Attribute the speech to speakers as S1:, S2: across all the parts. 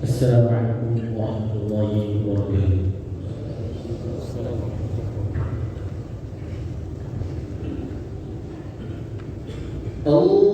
S1: Assalamualaikum warahmatullahi wabarakatuh.
S2: Allah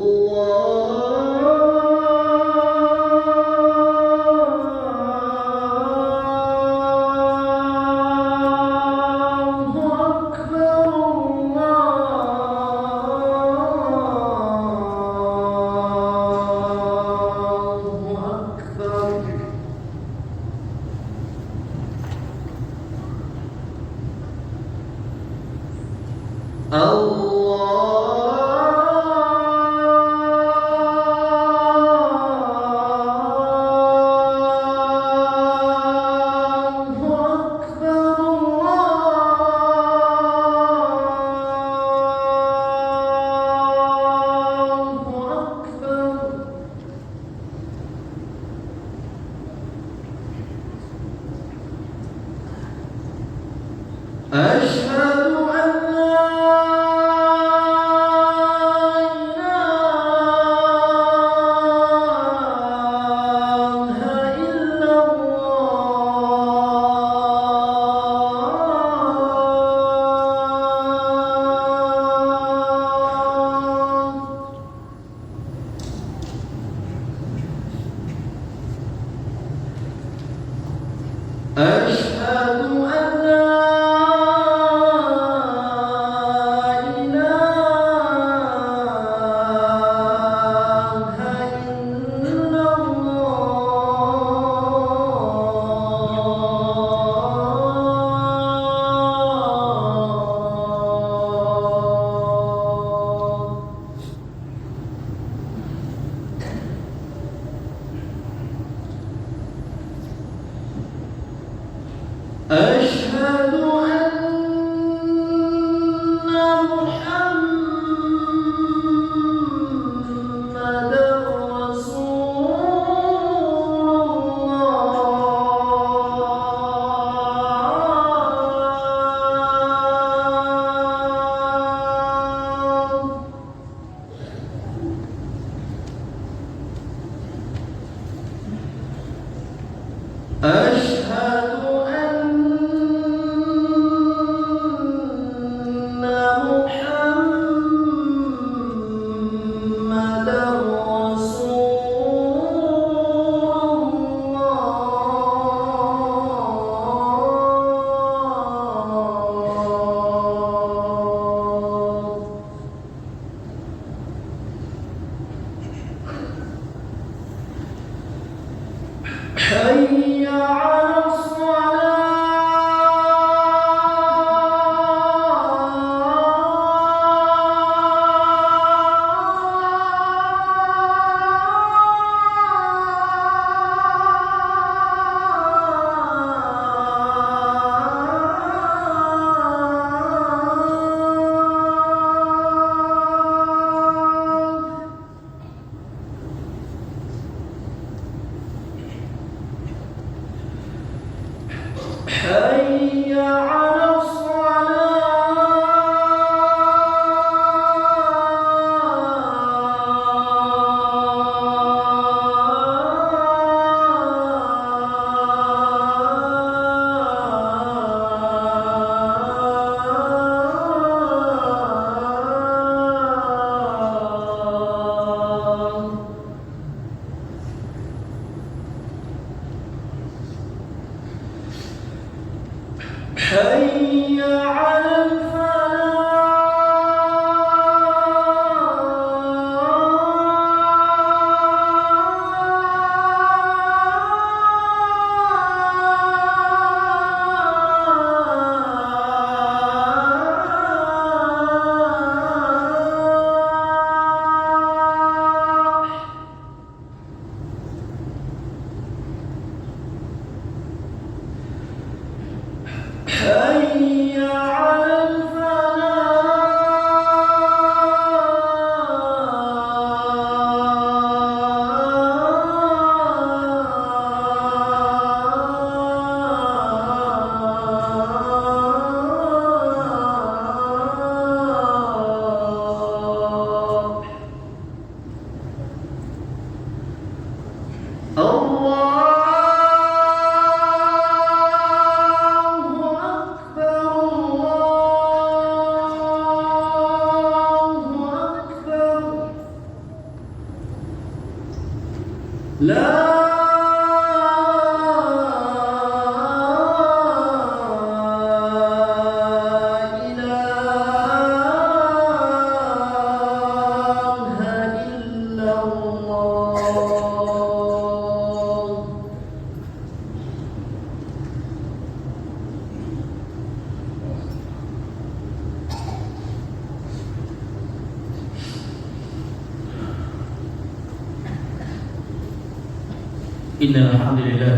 S1: إن الحمد لله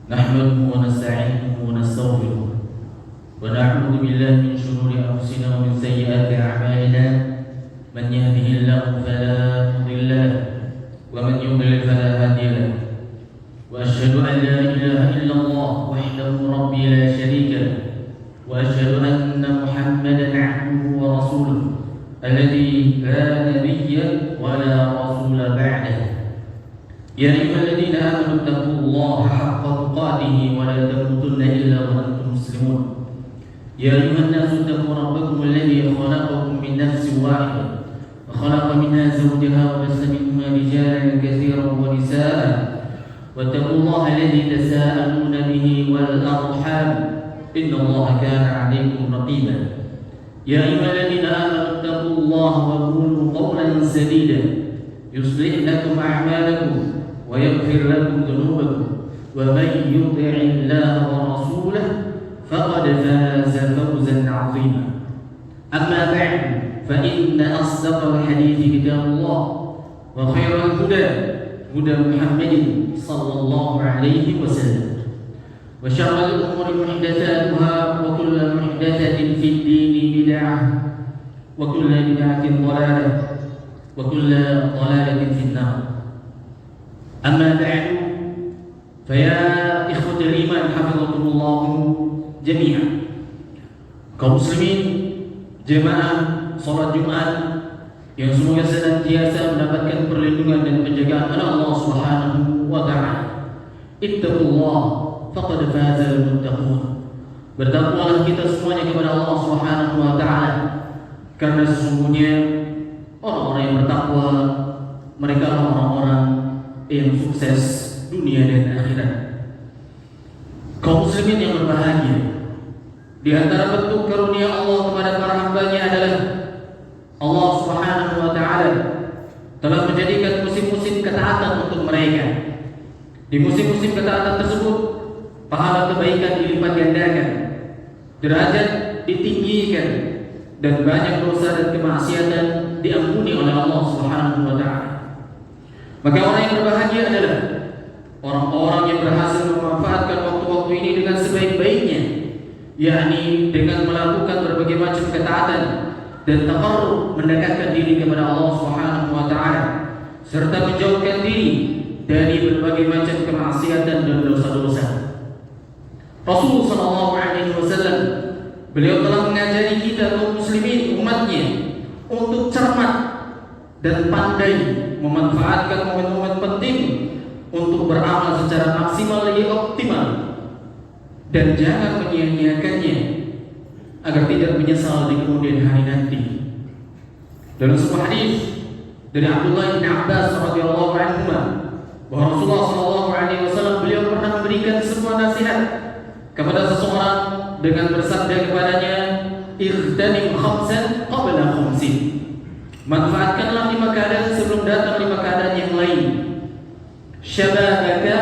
S1: نحمده ونستعينه ونستغفره ونعوذ بالله من شرور أنفسنا ومن سيئات أعمالنا من يهده الله فلا مضل له ومن يضلل فلا هادي له وأشهد أن لا إله إلا الله وحده ربي لا شريك له وأشهد أن محمدا عبده ورسوله الذي لا نبي ولا رسول بعده يا أيها الذين آمنوا اتقوا الله حق تقاته ولا تموتن إلا وأنتم مسلمون يا أيها الناس اتقوا ربكم الذي خلقكم من نفس واحدة وخلق منها زوجها وبث منهما رجالا كثيرا ونساء واتقوا الله الذي تساءلون به والأرحام إن الله كان عليكم رقيبا يا أيها الذين آمنوا اتقوا الله وقولوا قولا سديدا يصلح لكم أعمالكم ويغفر لكم ذنوبكم ومن يطع الله ورسوله فقد فاز فوزا عظيما أما بعد فإن أصدق الحديث كتاب الله وخير الهدى هدى محمد صلى الله عليه وسلم وشر الأمور محدثاتها وكل محدثة في الدين بدعة وكل بدعة ضلالة وكل ضلالة في النار أما بعد فيا إخوة الإيمان حفظكم الله جميعا kaum muslimin jemaah salat Jumat yang semoga senantiasa mendapatkan perlindungan dan penjagaan oleh Allah Subhanahu wa taala. Ittaqullah faqad faza al-muttaqun. Bertakwalah kita semuanya kepada Allah Subhanahu wa taala karena sesungguhnya orang-orang yang bertakwa mereka adalah orang-orang yang sukses dunia dan akhirat. Kaum muslimin yang berbahagia, di antara bentuk karunia Allah kepada para hamba-Nya adalah Allah Subhanahu wa taala telah menjadikan musim-musim ketaatan untuk mereka. Di musim-musim ketaatan tersebut, pahala kebaikan dilipat gandakan, derajat ditinggikan, dan banyak dosa dan kemaksiatan diampuni oleh Allah Subhanahu wa taala. Maka orang yang berbahagia adalah orang-orang yang berhasil memanfaatkan waktu-waktu ini dengan sebaik-baiknya, yakni dengan melakukan berbagai macam ketaatan dan taqarrub, mendekatkan diri kepada Allah Subhanahu wa taala serta menjauhkan diri dari berbagai macam kemaksiatan dan dosa-dosa. Rasulullah sallallahu alaihi wasallam beliau telah mengajari kita kaum muslimin umatnya untuk cermat dan pandai memanfaatkan momen-momen penting untuk beramal secara maksimal lagi optimal dan jangan menyia-nyiakannya agar tidak menyesal di kemudian hari nanti. Dalam sebuah hadis dari Abdullah bin Abbas radhiyallahu anhu bahwa Rasulullah sallallahu alaihi wasallam beliau pernah memberikan sebuah nasihat kepada seseorang dengan bersabda kepadanya, "Ightanim khamsan qabla khamsin." Manfaatkanlah 5 keadaan sebelum datang 5 keadaan yang lain. Syababaka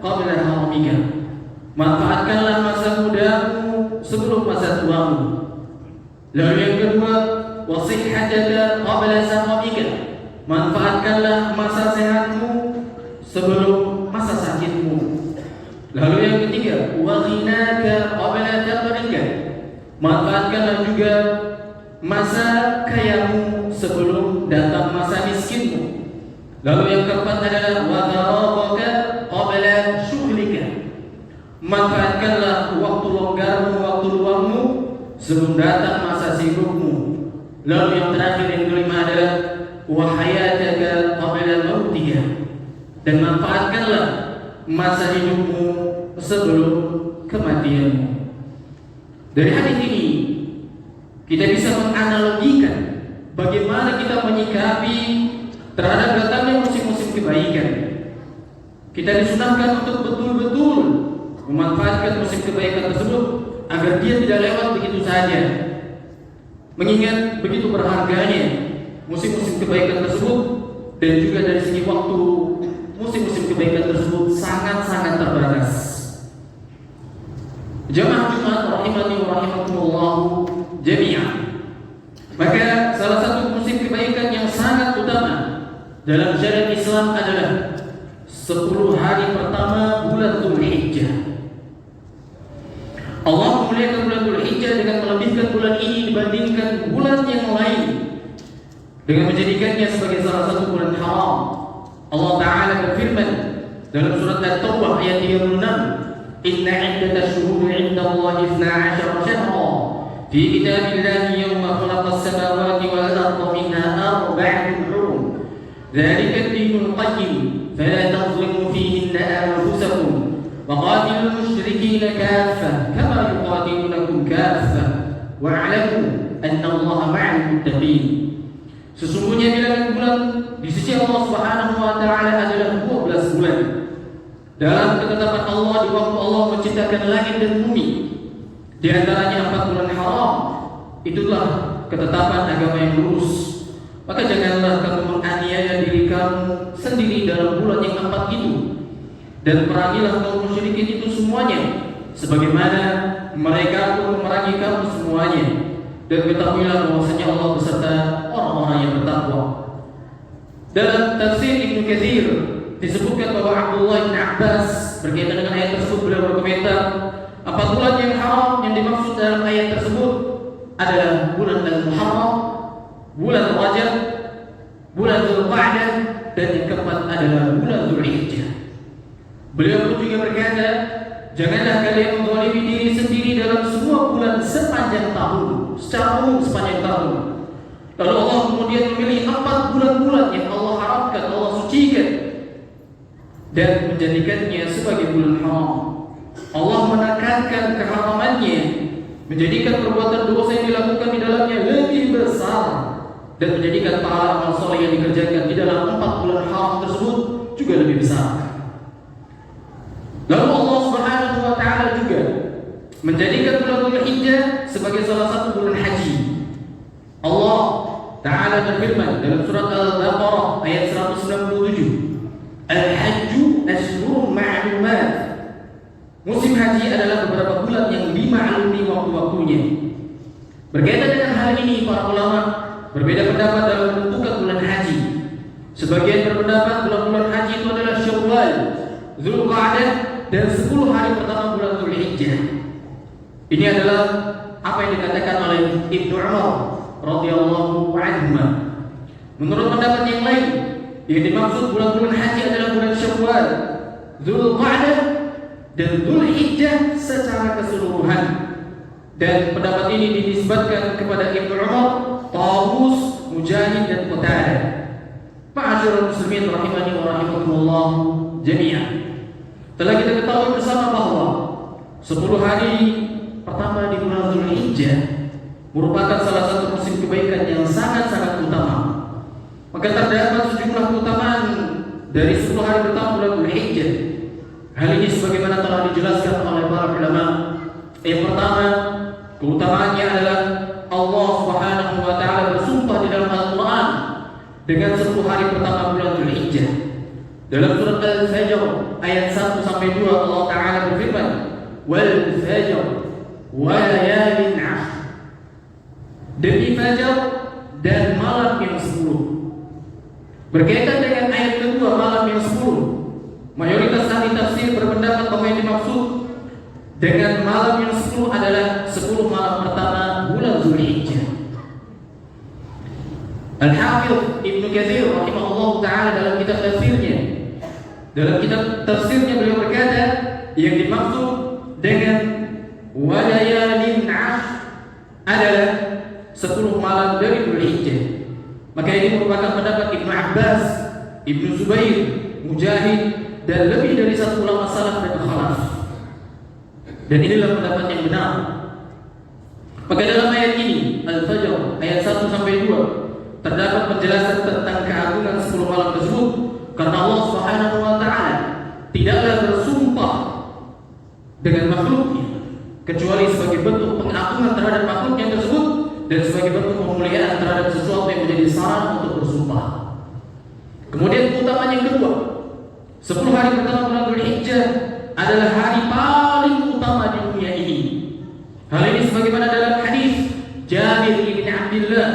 S1: qabla haramika. Manfaatkanlah masa mudamu sebelum masa tuamu. Lalu yang kedua, wasihhataka qabla saqamika. Manfaatkanlah masa sehatmu sebelum masa sakitmu. Lalu yang ketiga, wa ghinaka qabla faqrika. Manfaatkanlah juga masa kayamu sebelum datang masa miskinmu. Lalu yang keempat adalah wa faragaka qabla shughlika. Manfaatkanlah waktu longgarmu, waktu luangmu sebelum datang masa sibukmu. Lalu yang terakhir yang kelima adalah wa hayataka qabla mautika. Dan manfaatkanlah masa hidupmu sebelum kematianmu. Dari hadis ini kita bisa menganalogikan bagaimana kita menyikapi terhadap datangnya musim-musim kebaikan. Kita disunahkan untuk betul-betul memanfaatkan musim kebaikan tersebut agar dia tidak lewat begitu saja. Mengingat begitu berharganya musim-musim kebaikan tersebut, dan juga dari segi waktu musim-musim kebaikan tersebut sangat-sangat terbatas. Jamaah Jumat rahimani wa rahimakumullah jami'an. Maka salah satu musim kebaikan yang sangat utama dalam syariat Islam adalah 10 hari pertama bulan Dzulhijjah. Allah memuliakan bulan Dzulhijjah dengan melebihkan bulan ini dibandingkan bulan yang lain, dengan menjadikannya sebagai salah satu bulan haram. Allah Ta'ala berfirman dalam surat At-Taubah ayat 36, Inna iddatash shuhuri 'inda Allahi 12 syahra fi kitabillahi yawma khalaqas samawati wal arda minha arba'atun hurum dzalika ad-dinul qayyim fala tadhlimu fihinna anfusakum wa qatilul musyrikeena kaffah kama yuqatilunakum kaffah wa'lamu anna Allaha ma'al muttaqin. Sesungguhnya bilangan bulan di sisi Allah Subhanahu wa taala adalah 12 bulan. Dalam ketetapan Allah di waktu Allah menciptakan langit dan bumi, di antaranya 4 bulan haram. Itulah ketetapan agama yang lurus. Maka janganlah kamu menganiaya diri kamu sendiri dalam bulan yang 4 itu, dan perangilah kaum musyrikin itu semuanya, sebagaimana mereka pun memerangi kamu semuanya. Dan ketahuilah bahwasanya Allah beserta orang-orang yang bertakwa. Dalam tafsir Ibnu Katsir disebutkan bahwa Abdullah bin Abbas berkaitan dengan ayat tersebut, beliau berkomentar, 4 bulan yang haram yang dimaksud dalam ayat tersebut adalah bulan Al-Muharram, bulan Rajab, bulan Dzulqa'dah, dan yang keempat adalah bulan Dzulhijjah. Beliau pun juga berkata, janganlah kalian menzalimi diri sendiri dalam semua bulan sepanjang tahun, secara umum sepanjang tahun. Lalu Allah kemudian memilih 4 bulan-bulan yang Allah haramkan, Allah sucikan, dan menjadikannya sebagai bulan haram. Allah menekankan keharamannya, menjadikan perbuatan dosa yang dilakukan di dalamnya lebih besar, dan menjadikan pahala amal soleh yang dikerjakan di dalam 4 bulan haram tersebut juga lebih besar. Lalu Allah Subhanahu wa taala juga menjadikan bulan Dzulhijjah sebagai salah satu bulan haji. Allah Ta'ala berfirman dalam surat Al-Baqarah ayat 197, Al-Hajju ashhurun ma'lumat. Musim haji adalah beberapa bulan yang dimaklumi waktu-waktunya. Berkaitan dengan hal ini, para ulama berbeda pendapat dalam menentukan bulan haji. Sebagian berpendapat bulan-bulan haji itu adalah Syawal, Dzulqa'dah, dan 10 hari pertama bulan Dzulhijjah. Ini adalah apa yang dikatakan oleh Ibnu Umar radhiyallahu anhu. Menurut pendapat yang lain, yang dimaksud bulan-bulan haji adalah bulan Syawal, Dzulqa'dah, dan Dzulhijjah secara keseluruhan. Dan pendapat ini dinisbatkan kepada Ibnu Umar, Tawus, Mujahid, dan Qatadah. Ma'asyiral muslimin rahimani wa rahimakumullah jami'an. Telah kita ketahui bersama bahwa 10 hari pertama di bulan Dzulhijjah merupakan salah satu musim kebaikan yang sangat-sangat utama. Maka terdapat sejumlah keutamaan dari 10 hari pertama bulan Dzulhijjah. Hal ini sebagaimana telah dijelaskan oleh para ulama. Yang pertama, keutamaannya adalah Allah Subhanahu wa taala bersumpah di dalam Al-Qur'an dengan 10 hari pertama bulan Dzulhijjah. Dalam surat Al-Fajr ayat 1 sampai 2 Allah Ta'ala berfirman, Wal Fajr wa layalin 'ashr. Demi Fajar dan malam yang 10. Berkaitan dengan ayat kedua, malam yang 10, mayoritas ahli tafsir berpendapat bahwa yang dimaksud dengan malam yang 10 adalah 10 malam pertama bulan Dzulhijjah. Al-Hafidz Ibnu Katsir rahimahullah ta'ala dalam kitab tafsirnya beliau berkata, yang dimaksud dengan walayalin 'ashr adalah 10 malam dari Dzulhijjah. Maka ini merupakan pendapat Ibnu Abbas, Ibnu Zubair, Mujahid, dan lebih dari 1 ulama salaf dan khalaf. Dan inilah pendapat yang benar. Maka dalam ayat ini Al-Fajr ayat 1 sampai 2 terdapat penjelasan tentang keagungan 10 malam tersebut, karena Allah Subhanahu wa taala tidaklah bersumpah dengan makhluknya kecuali sebagai bentuk pengagungan terhadap makhluknya tersebut dan sebagai bentuk pemuliaan terhadap sesuatu yang menjadi syarat untuk bersumpah. Kemudian keutamaan yang kedua, 10 hari pertama bulan Dzulhijjah adalah hari paling utama di dunia ini. Hal ini sebagaimana dalam hadis Jabir bin Abdullah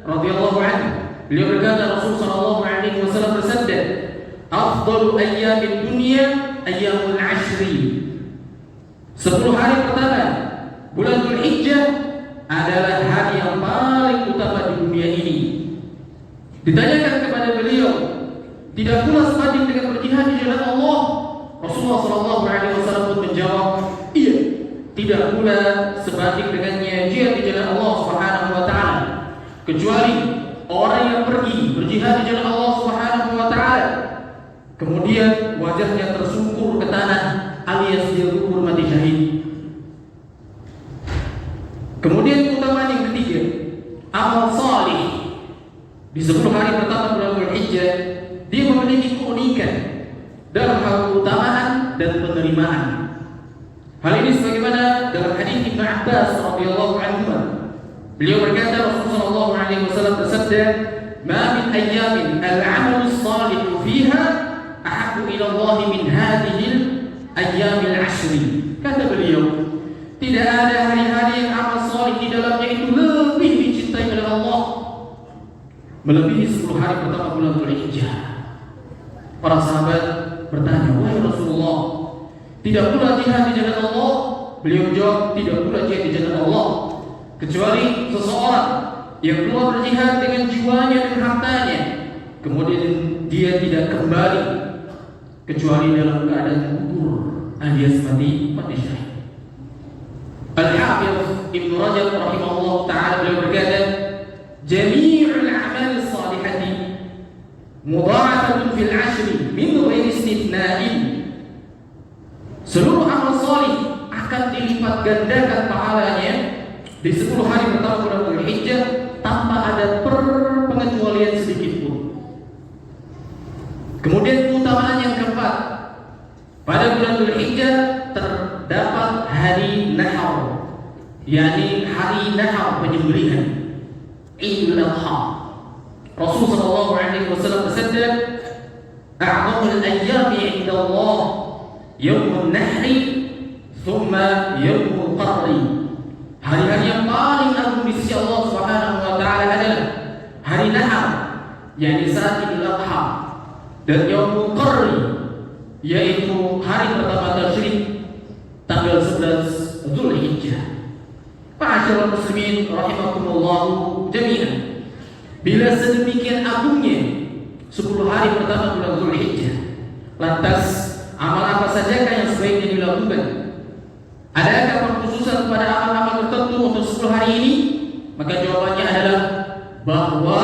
S1: radhiyallahu anhu. Beliau berkata, Rasulullah sallallahu alaihi wasallam bersabda, afdalu ayyamid dunya ayyamul ashri. 10 hari pertama bulan Dzulhijjah adalah hari yang paling utama di dunia ini. Ditanyakan kepada beliau, tidak pula sebanding dengan berjihad di jalan Allah? Rasulullah SAW pun menjawab, iya, tidak pula sebanding dengannya jihad di jalan Allah Subhanahu wa taala, kecuali orang yang pergi berjihad di jalan Allah Subhanahu wa taala kemudian wajahnya tersungkur ke tanah alias dia gugur mati syahid. Kemudian keutamaan yang ketiga, amal salih. Di 10 hari pertama bulan Dzulhijjah dia memiliki keunikan dalam hal keutamaan dan penerimaan. Hal ini sebagaimana dalam hadis Ibnu Abbas radhiyallahu anhu. Beliau berkata, Rasulullah SAW bersabda, "Ma min ayyamin al-'amalu salih fiha ahabbu ila Allah min hadhihi al-ayyamil 'ashri." Kata beliau, tidak ada hari-hari yang amal salih di dalamnya itu lebih dicintai oleh Allah melebihi 10 hari pertama bulan Dzulhijjah. Para sahabat bertanya, "Wahai Rasulullah, tidak pula jihad di jalan Allah?" Beliau jawab, "Tidak pula jihad di jalan Allah, kecuali seseorang yang keluar berjihad dengan jiwanya dan hartanya, kemudian dia tidak kembali kecuali dalam keadaan gugur alias mati syahid." Al-Hafidz Ibnu Rajab rahimahullah ta'ala beliau berkata, "Jami'ul a'mal as-salihati mudha'afatun fil 'ashri min ghairi istithna'in." Seluruh amal salih akan dilipat gandakan pahalanya di 10 hari pertama bulan Dzulhijjah tanpa ada pengecualian sedikit pun. Kemudian keutamaan yang keempat, pada bulan Dzulhijjah terdapat hari Nahar, yakni hari Nahar, penyembelihan, Idul Adha. Rasulullah SAW bersabda, "A'zamul ayyami 'inda Allah yaumul nahri, thumma yaumul qarri." Hari-hari yang paling agung di sisi Allah Subhanahu wa taala adalah hari Nahar, yakni saat Idul Adha, dan yaumul qarri, yaitu hari pertama Tasyrik, tanggal 11 Dzulhijjah. Ma'asyiral muslimin rahimakumullah jami'an. Bila sedemikian agungnya 10 hari pertama bulan Dzulhijjah, lantas amal apa sajakah yang sebaiknya dilakukan? Adakah perkhususan pada amal-amal tertentu untuk 10 hari ini? Maka jawabannya adalah bahwa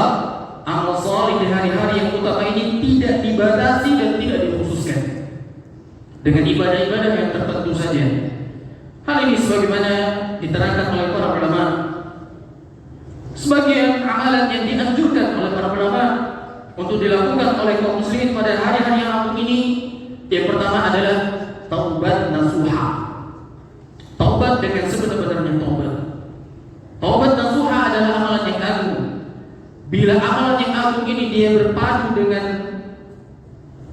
S1: amal salih di hari-hari yang utama ini tidak dibatasi dan tidak dikhususkan dengan ibadah-ibadah yang tertentu saja. Hal ini sebagaimana diterangkan oleh para ulama. Sebagian amalan yang dianjurkan oleh para ulama untuk dilakukan oleh kaum muslimin pada hari-hari yang agung ini, yang pertama adalah taubat nasuha. Taubat dengan sebenar-benarnya taubat. Taubat nasuha adalah amalan yang agung. Bila amalan yang agung ini dia berpadu dengan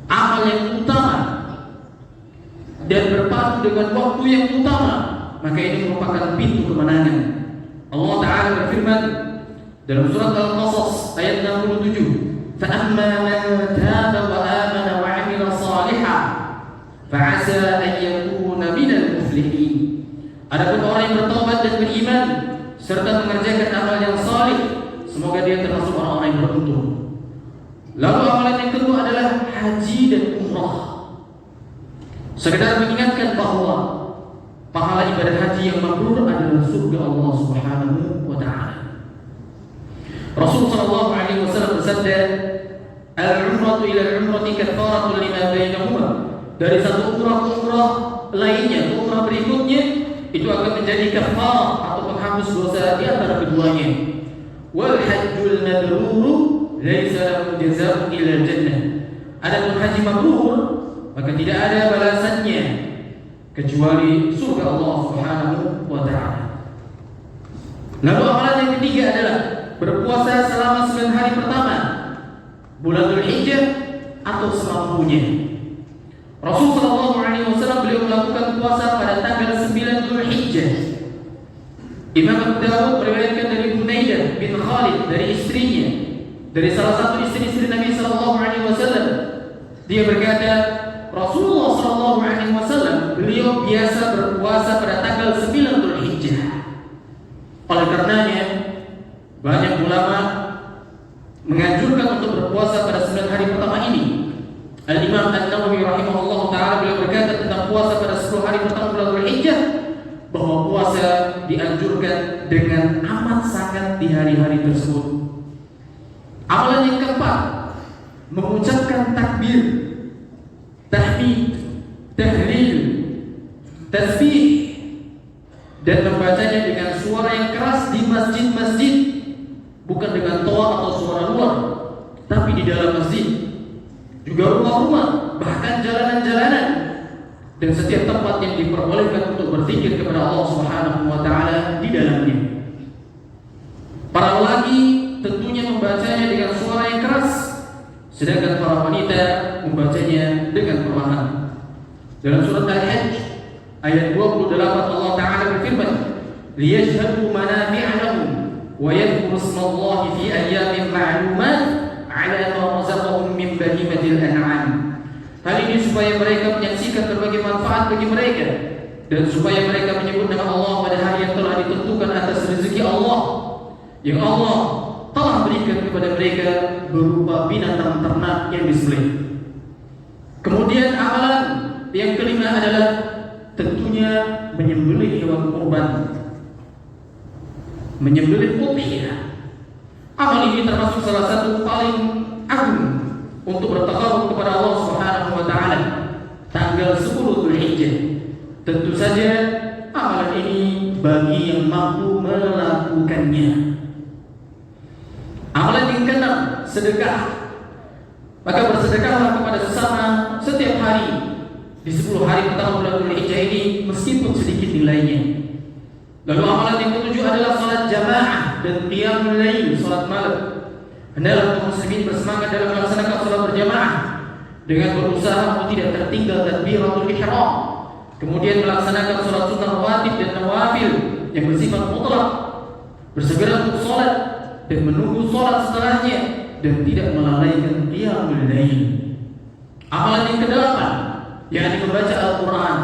S1: amal yang utama dan berpadu dengan waktu yang utama, maka ini merupakan pintu kemenangan. Allah Ta'ala berfirman dalam surat Al-Qasas ayat 67, فَأَمَّا مَنْ تَابَ وَآمَنَ وَعَمِلَ صَالِحًا فَعَسَى أَنْ يَكُونَ مِنَ الْمُفْلِحِينَ. Adapun orang yang bertobat dan beriman serta mengerjakan amal yang salih, semoga dia termasuk orang-orang yang beruntung. Lalu amalan yang kedua adalah haji dan umrah. Sekedar mengingatkan bahwa pahala ibadah haji yang mabrur adalah surga Allah Subhanahu wa taala. Rasulullah SAW bersabda, "Al-umratu ila al-umrati kafaratun lima bainahuma." Dari satu umrah ke umrah lainnya, umrah berikutnya itu akan menjadi kafarah atau penghapus dosa di antara keduanya. Wal hajjul mabrur laisa lahu jazaa'un illa al-jannah. Adapun haji mabrur maka tidak ada balasannya kecuali surga Allah Subhanahu wa taala. Lalu amalan yang ketiga adalah berpuasa selama 9 hari pertama bulan Dzulhijjah atau semampunya. Rasulullah SAW beliau melakukan puasa pada tanggal 9 Dzulhijjah. Imam Abu Dawud meriwayatkan dari Bunaidah bin Khalid dari istrinya, dari salah satu istri-istri Nabi SAW, Dia berkata, Rasulullah SAW beliau biasa berpuasa pada tanggal 9 Dzulhijjah. Oleh karenanya banyak ulama menganjurkan untuk berpuasa pada 9 hari pertama ini. Al-Imam An-Nawawi rahimahullah ta'ala beliau berkata tentang puasa pada 10 hari pertama bulan Dzulhijjah, bahwa puasa dianjurkan dengan amat sangat di hari-hari tersebut. Amalan yang keempat, mengucapkan takbir, tahmid, tahlil, tasbih, dan membacanya dengan suara yang keras di masjid-masjid, bukan dengan toa atau suara luar, tapi di dalam masjid, juga rumah-rumah, bahkan jalanan-jalanan, dan setiap tempat yang diperbolehkan untuk berzikir kepada Allah Subhanahu wa taala di dalamnya. Para lelaki tentunya membacanya dengan suara yang keras, sedangkan para wanita membacanya dengan perlahan. Dalam surat Al-Hajj ayat 28 Allah Ta'ala berfirman, liyashhadu manafi'a lahum wa yadhkuru ismallahi fi ayyamin ma'lumat 'ala ma razaqahum min bahimatil an'am. Hal ini supaya mereka menyaksikan berbagai manfaat bagi mereka, dan supaya mereka menyebut nama Allah pada hari yang telah ditentukan atas rezeki Allah yang Allah telah berikan kepada mereka berupa binatang ternak yang disembelih. Kemudian amalan yang kelima adalah tentunya menyembelih hewan kurban, menyembelih udhiyah. Amal ini termasuk salah satu paling agung untuk bertakarub kepada Allah Subhanahu wa taala tanggal 10 Dzulhijjah. Tentu saja amalan ini bagi yang mampu melakukannya. Amalan yang keenam, sedekah. Maka bersedekahlah kepada sesama setiap hari di 10 hari pertama bulan Dzulhijjah ini, meskipun sedikit nilainya. Lalu amalan yang ketujuh adalah salat jamaah dan qiyamul lail, salat malam. Hendaklah kaum muslimin bersemangat dalam melaksanakan salat berjamaah dengan berusaha untuk tidak tertinggal takbiratul ihram, kemudian melaksanakan salat sunnah rawatib dan nawafil yang bersifat mutlak, bersegera untuk salat dan menunggu salat setelahnya, dan tidak melalaikan qiyamul lail. Amalan yang kedelapan, yakni membaca Al-Quran.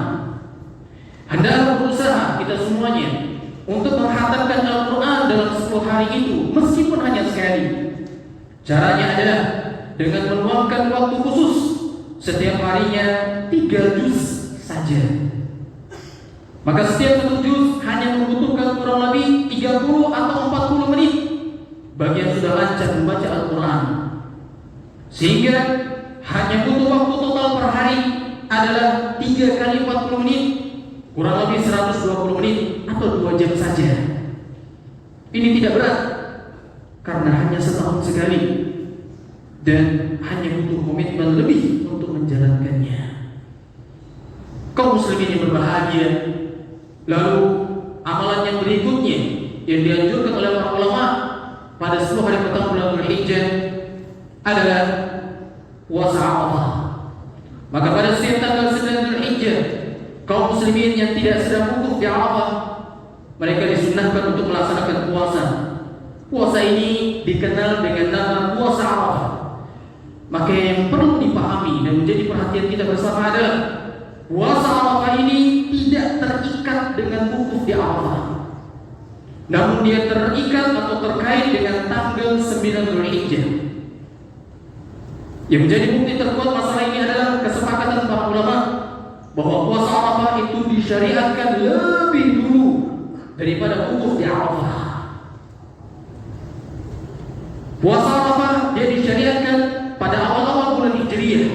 S1: Hendaklah berusaha kita semuanya untuk menghatamkan Al-Quran dalam 10 hari itu, meskipun hanya sekali. Caranya adalah dengan meluangkan waktu khusus, setiap harinya 3 juz saja. Maka setiap 1 juz hanya membutuhkan kurang lebih 30 atau 40 menit bagi yang sudah lancar membaca Al-Quran, sehingga hanya butuh waktu total per hari adalah 3 kali 40 menit, kurang lebih 120 menit atau 2 jam saja. Ini tidak berat karena hanya setahun sekali dan hanya butuh komitmen lebih untuk menjalankannya. Kaum muslimin yang berbahagia, lalu amalan yang berikutnya yang dianjurkan oleh para ulama pada 10 hari pertama bulan Dzulhijjah adalah puasa Arafah. Maka pada setiap tanggal 9 Dzulhijjah, kaum muslimin yang tidak sedang wukuf di Arafah, mereka disunnahkan untuk melaksanakan puasa. Puasa ini dikenal dengan nama puasa Arafah. Maka yang perlu dipahami dan menjadi perhatian kita bersama adalah puasa Arafah ini tidak terikat dengan wukuf di Arafah, namun dia terikat atau terkait dengan tanggal 9 Dzulhijjah. Yang menjadi bukti terkuat masalah ini adalah kesepakatan para ulama bahwa puasa Arafah itu disyariatkan lebih dulu daripada wukuf di Arafah. Puasa Arafah dia disyariatkan pada awal-awal bulan Hijriyah,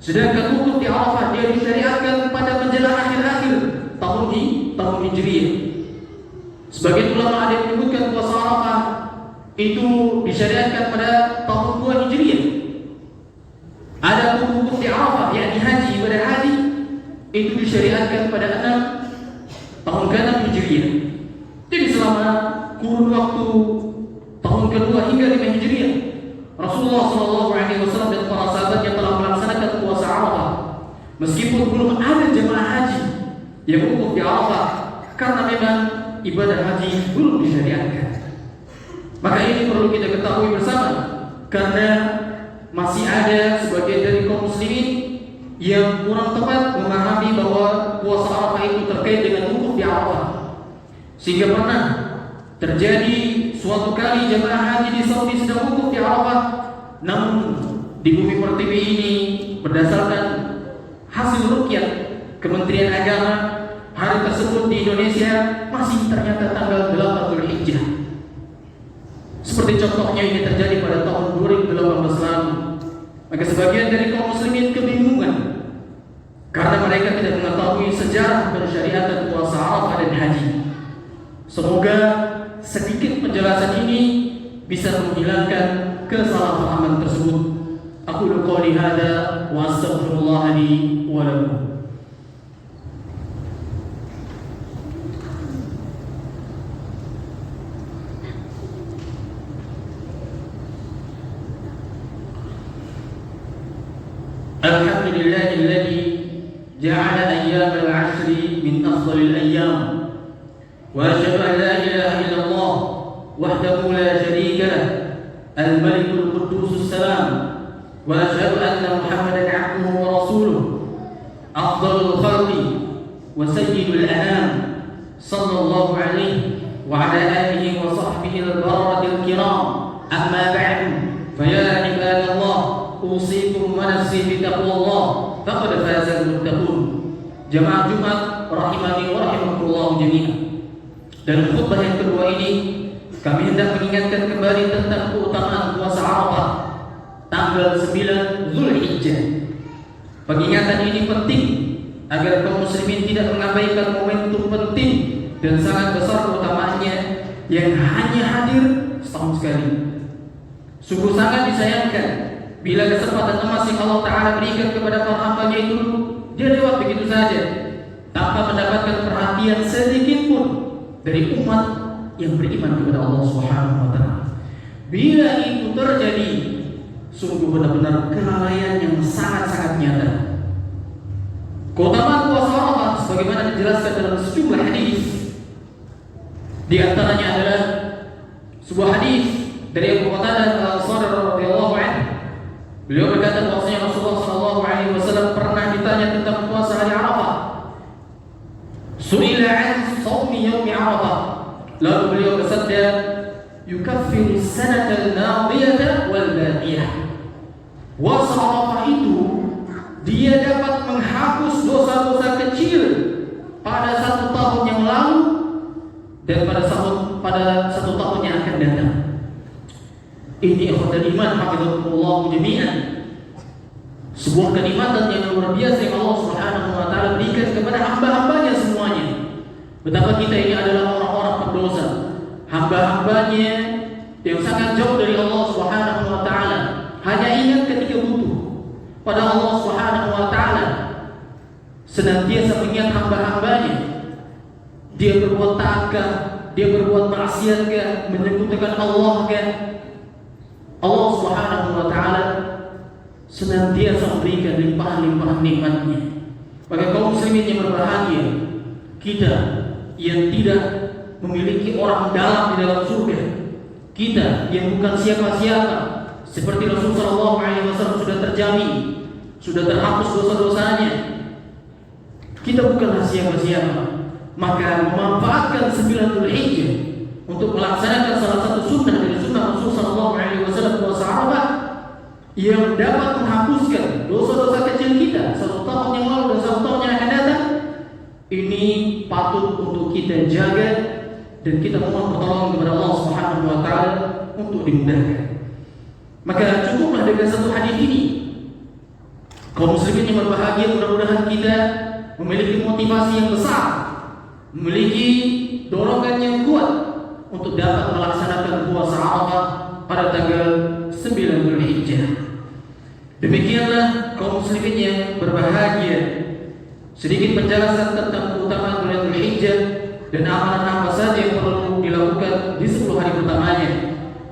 S1: sedangkan wukuf di Arafah dia disyariatkan pada menjelang akhir-akhir tahun Hijriyah. Sebagian ulama ada yang menyebutkan puasa Arafah itu disyariatkan pada tahun 2 Hijriyah. Ada wukuf di Arafah, yakni haji, ibadah haji, itu disyariatkan pada 6 tahun ke-6 Hijriyah. Jadi selama kurun waktu tahun kedua hingga 5 Hijriyah, Rasulullah SAW dan para sahabatnya telah melaksanakan puasa Arafah, meskipun belum ada jemaah haji yang wukuf di Arafah, karena memang ibadah haji belum disyariatkan. Maka ini perlu kita ketahui bersama, karena
S2: masih ada sebagian dari kaum muslimin yang kurang tepat memahami bahwa puasa Arafah itu terkait dengan wukuf di Arafah. Sehingga pernah terjadi suatu kali jemaah haji di Saudi sedang wukuf di Arafah, namun di bumi pertiwi ini berdasarkan hasil ruqyah Kementerian Agama, hari tersebut di Indonesia masih ternyata tanggal 8 Dzulhijjah. Seperti contohnya ini terjadi pada tahun 2018 lalu. Maka sebagian dari kaum muslimin kebingungan karena mereka tidak mengetahui sejarah pensyariatan puasa Arafah dan haji. Semoga sedikit penjelasan ini bisa menghilangkan kesalahpahaman tersebut. Aku qouli hadza wa astaghfirullah li wa lakum. Alhamdulillahilladzi ja'ala ayyam al-'ashr min afdhalil ayyam wa asyhadu an la ilaha illallah wahdahu la syarika lah al-malikul quddus salam wa asyhadu anna muhammadan 'abduhu wa rasuluh afdhalul khalqi wa sayyidul anam sallallahu alaihi wa ala alihi wa sahbihi al-bararatil kiram amma ba'du fa ya ibadallah usikum wa nafsi bi taqwallah faqad fazal muttaqun. Jamaah Jumat rahimani wa rahimakumullah jami'an. Dan khutbah yang kedua ini kami hendak mengingatkan kembali tentang keutamaan puasa Arafah tanggal 9 Dzulhijjah. Pengingatan ini penting agar kaum muslimin tidak mengabaikan momentum penting dan sangat besar keutamaannya yang hanya hadir setahun sekali. Sungguh sangat disayangkan bila kesempatan emas yang Allah Ta'ala berikan kepada para hamba-Nya itu dia lewat begitu saja tanpa mendapatkan perhatian sedikit pun dari umat yang beriman kepada Allah Subhanahu wa Ta'ala. Bila itu terjadi, sungguh benar-benar kelalaian yang sangat-sangat nyata. Keutamaan puasa Arafah sebagaimana dijelaskan dalam sejumlah hadis. Di antaranya adalah sebuah hadis dari Abu Qatadah al-Ansari radhiyallahu anhu. Beliau berkata bahwasanya Rasulullah SAW pernah ditanya tentang puasa hari Arafah. Su'ila an shaumi yaumi Arafah. Lalu beliau bersabda, yukaffiru as-sanata al-madiyata wal baqiyah. Puasa Arafah itu dia dapat menghapus dosa-dosa kecil pada 1 tahun yang lalu dan pada 1 tahun yang akan datang. Ini ikhwatul iman hafizakumullah jami'an. Sebuah kenikmatan yang luar biasa yang Allah Subhanahu wa Ta'ala berikan kepada hamba-hambanya semuanya. Betapa kita ini adalah orang-orang pendosa, hamba-hambanya yang sangat jauh dari Allah Subhanahu wa Ta'ala, hanya ingat ketika butuh pada Allah Subhanahu wa Ta'ala, senantiasa mengingat hamba-hambanya. Dia berbuat taat, dia berbuat maksiat, menyekutukan Allah, Allah Subhanahu wa Ta'ala senantiasa memberikan limpahan-limpahan nikmatnya. Bagi kaum muslimin yang berbahagia, kita yang tidak memiliki orang dalam di dalam surga, kita yang bukan siapa-siapa, seperti Rasulullah SAW sudah terjamin, sudah terhapus dosa-dosanya. Kita bukanlah siapa-siapa. Maka memanfaatkan 9 Dzulhijjah untuk melaksanakan salah satu sunnah dari sunnah Rasulullah SAW puasa Arafah yang dapat menghapuskan dosa-dosa kecil kita 1 tahun yang lalu dan 1 tahun yang akan datang. Ini patut untuk kita jaga dan kita mohon pertolongan kepada Allah Subhanahu wa Ta'ala untuk dimudahkan. Maka cukuplah dengan 1 hadis ini. Kaum muslimin yang berbahagia, mudah-mudahan kita memiliki motivasi yang besar, memiliki dorongan yang kuat untuk dapat melaksanakan puasa Arafah pada tanggal 9 Dzulhijjah. Demikianlah kaum muslimin yang berbahagia. Sedikit penjelasan tentang keutamaan bulan Dzulhijjah dan amalan apa saja yang perlu dilakukan di 10 hari pertamanya.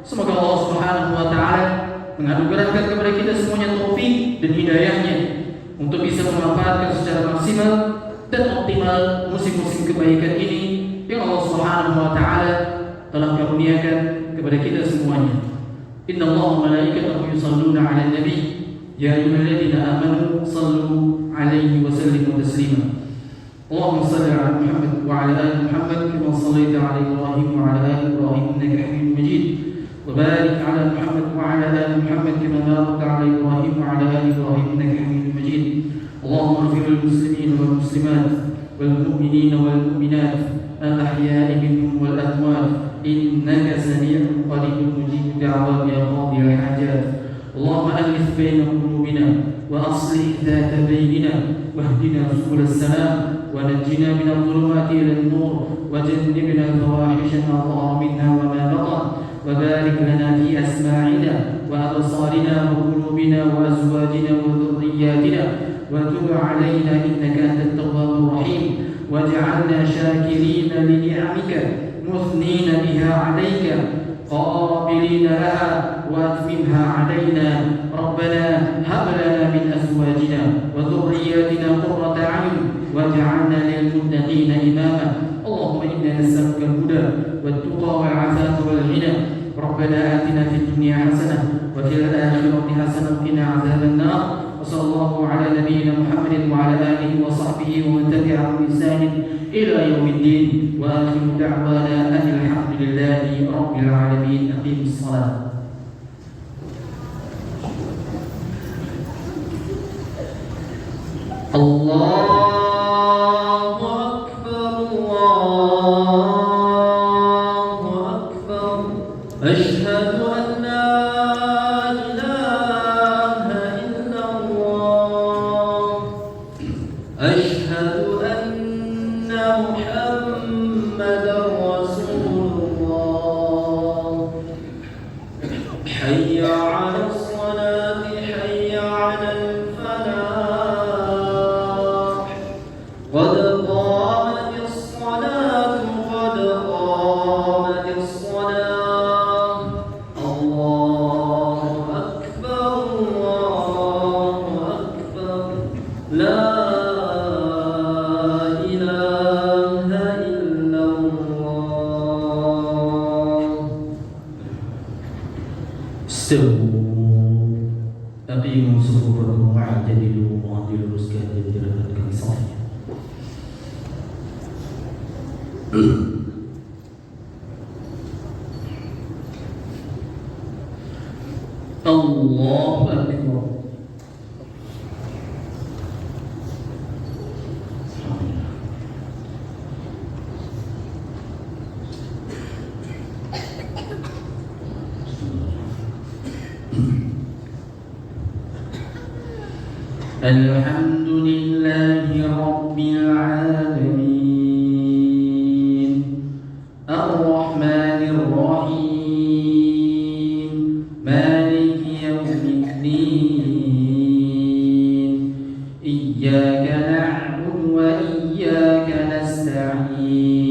S2: Semoga Allah Subhanahu wa Ta'ala menganugerahkan kepada kita semuanya taufik dan hidayahnya untuk bisa memanfaatkan secara maksimal dan optimal musim-musim kebaikan ini yang Allah Subhanahu wa Ta'ala telah karuniakan kepada kita semuanya. إن الله وملائكته يصلون على النبي يا أيها الذين آمنوا صلوا عليه وسلموا تسليما اللهم صل على محمد وعلى آل محمد كما صليت على إبراهيم وعلى آل إبراهيم إنك حميد مجيد وبارك على محمد وعلى آل محمد كما باركت على إبراهيم وعلى آل إبراهيم إنك حميد مجيد اللهم اغفر للمسلمين والمسلمات والمؤمنين والمؤمنات الأحياء منهم والأموات إنك سميع قريب مجيب دعوات يا قاضي الحاجات اللهم ألف بين قلوبنا وأصلح ذات بيننا واهدنا سبل السلام ونجنا من الظلمات إلى النور وجنبنا الفواحش ما ظهر منها وما بطن وبارك لنا في أسماعنا وأبصارنا وقلوبنا وأزواجنا وذرياتنا وتب علينا إنك أنت التواب الرحيم واجعلنا شاكرين لنعمك مثنين بها عليك قابلين لها واتممها علينا ربنا هب لنا من أزواجنا وذرياتنا قرة أعين واجعلنا للمتقين إماما اللهم إنا نسألك الهدى والتقى والعفاف والغنى ربنا آتنا في الدنيا حسنة وفي الآخرة حسنة وقنا عذاب النار وصلى الله على نبينا محمد وعلى آله وصحبه ومن تبعهم بإحسان إلى يوم الدين وآخر دعوانا أن الحمد لله رب العالمين أقيم الصلاة الله أكبر الله أكبر أشهد أن لا إله إلا الله أشهد أن محمدا رسول الله حي على الصلاة حي على الفلاح قد قامت الصلاة قد قامت الصلاة الله أكبر الله أكبر لا إله إلا الله استووا أقيموا صفوفكم واعتدلوا واعدلوا رزقا جدرتكم صافيا الله أكبر الحمد لله رب العالمين الرحمن الرحيم مالك يوم الدين إياك نعبد وإياك نستعين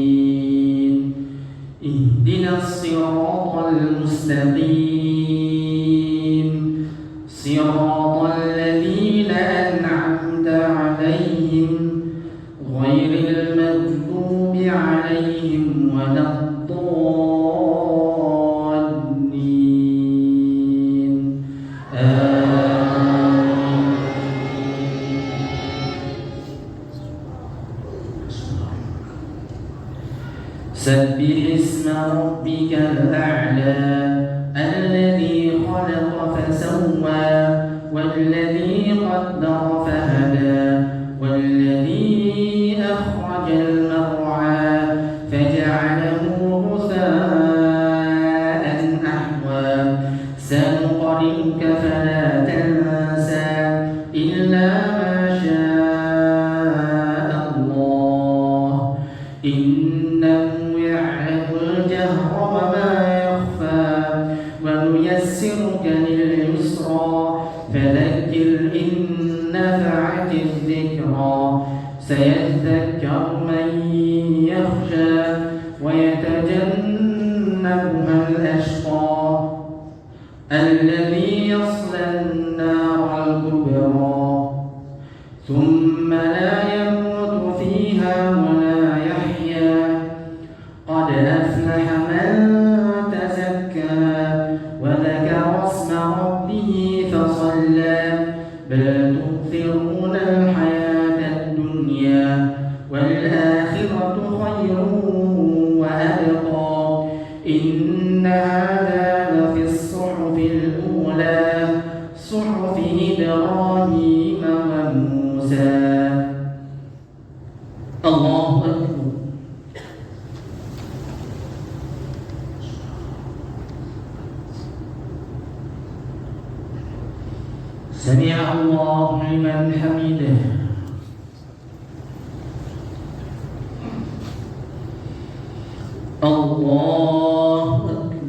S2: اهدنا الصراط المستقيم صراط الذين أنعمت عليهم غير المغضوب عليهم ولا الضالين آمين سبح اسم ربك الأعلى الذي خلق فسوى والذي قدر فهدى والذي أخرج المرعى فجعله غثاء أحوى سنقرئك فلا تنسى إلا ما شاء الله إنه يعلم الجهر وما يخفى ونيسرك لليسرى فذكر إن نفعت الذكرى سيذكر من يخشى ويتجنبها الأشقى الذي يصلى النار الكبرى ثم لا يموت فيها ولا يحيا قد أفلح من تزكى وذكر Allahu Akbar. Sami'a Allahu liman hamidah. Allahu Akbar.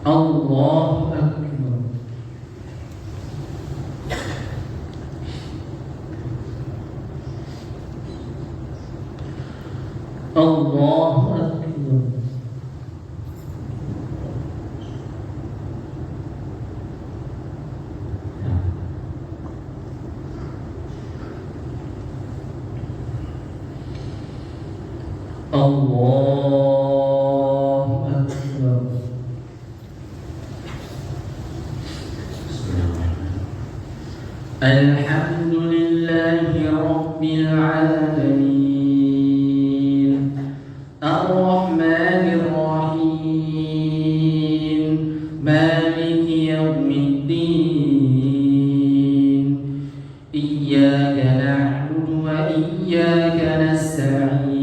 S2: Allahu Akbar. Allahu Akbar. Allahu Akbar. Alhamdulillahi Rabbil Alamin, Ar-Rahmanir Rahim, Maliki Yawmiddin, Iyyaka na'budu wa iyyaka nasta'in,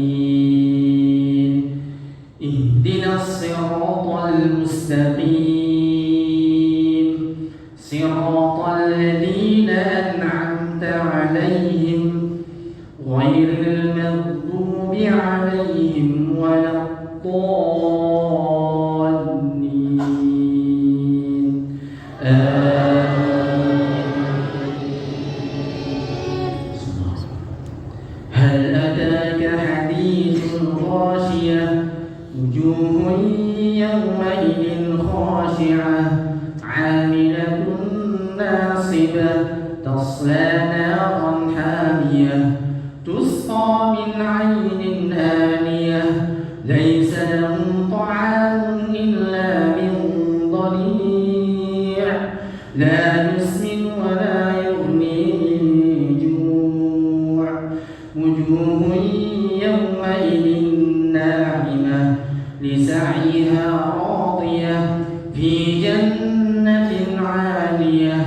S2: Ihdinas siratal mustaqim, siratal ladzina an'amta 'alaihim ghairil maghdubi 'alaihim waladdallin. Hal ataka hadithul ghashiyah, wujuhun yawmaidin khashi'ah, 'amilatun nasibah, tasla naran hamiyah, tusqa min 'aynin aniyah, laysa lahum ta'amun illa min dhari', la yusmin wa la yughni min ju', wujuhun yawmaidin na'imah, lisa'yiha radiyah, fi jannatin 'aliyah,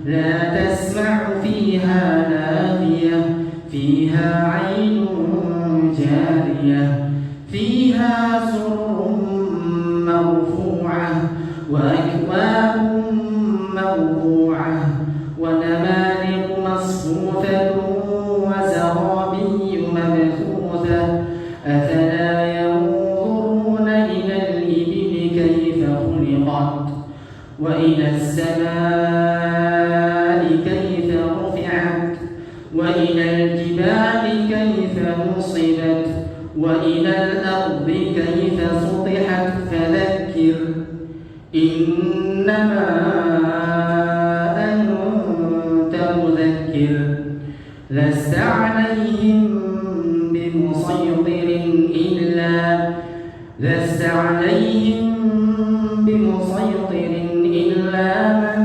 S2: la tasma'u fiha laghiyah, fiha 'aynun jariyah, fiha sururun marfu'ah, wa akwabun mawdu'ah, wa namariqu masfufatun, wa zarabiyyu mabthuthah. Afala yanzuruna ila al-ibili kayfa khuliqat, wa ila as-samaa'i kayfa rufi'at, wa ila al-jibali kayfa nusibat, wa ila al-ardi kayfa sutihat. Fadhakkir innama anta mudhakkir, lasta 'alayhim bimusaytirin illa لست عليهم بمسيطر إلا من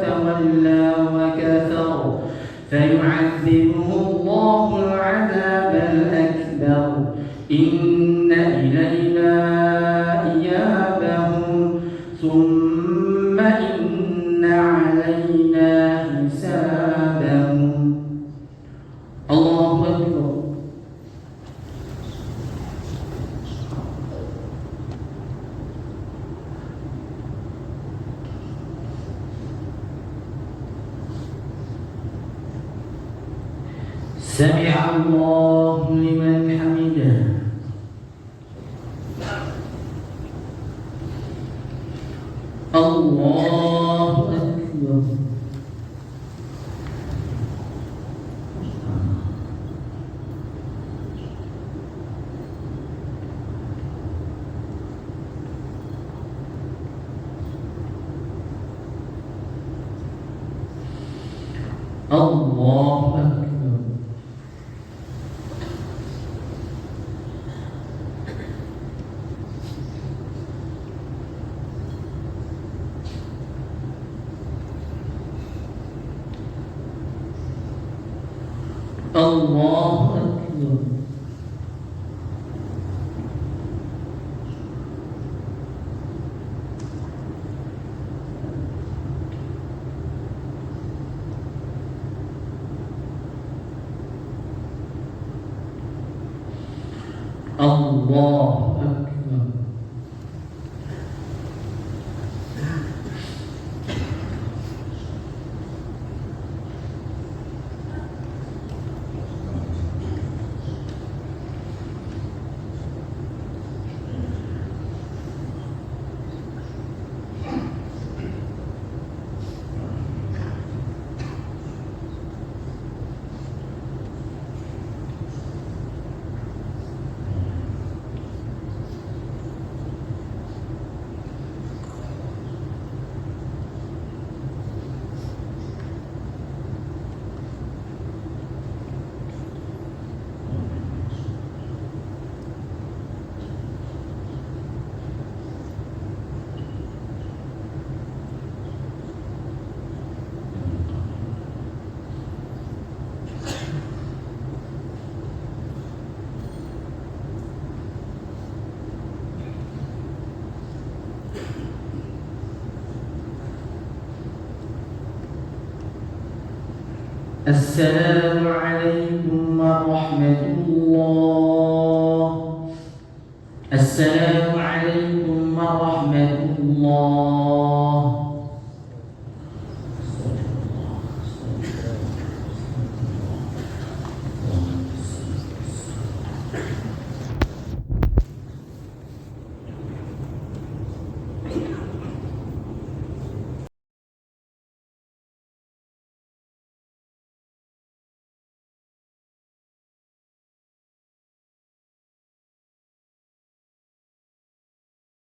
S2: تولى وكفر فيعذبه الله العذاب الأكبر إن إلينا إيابهم ثم إن علينا حسابهم. الله أكبر. سمع الله لمن حمده. الله أكبر. الله أكبر. الله أكبر. Allahu Akbar. السلام عليكم ورحمة الله. السلام عليكم ورحمة الله.